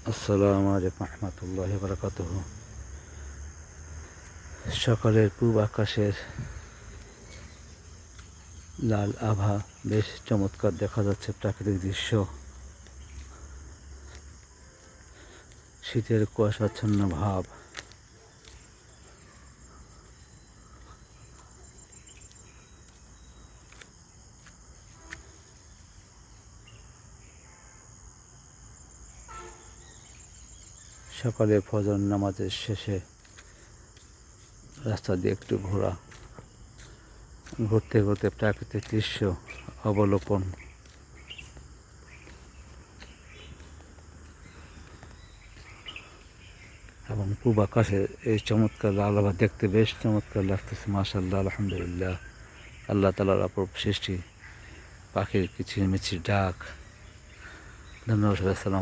আসসালামু আলাইকুম রহমতুল্লাহি বারাকাতুহু। সকালের পূব আকাশের লাল আভা বেশ চমৎকার দেখা যাচ্ছে। প্রাকৃতিক দৃশ্য, শীতের কুয়াশাচ্ছন্ন ভাব। সকালে ফজর নামাজের শেষে রাস্তা দিয়ে একটু ঘুরতে ঘুরতে প্রাকৃতিক দৃশ্য অবলোকন। এবং পূব আকাশে এই চমৎকার লাল আভা দেখতে বেশ চমৎকার লাগতেছে। মাশাআল্লাহ, আলহামদুলিল্লাহ। আল্লাহ তাআলার অপূর্ব সৃষ্টি, পাখির কিচিরমিচির ডাক। ধন্যবাদ। আসসালাম।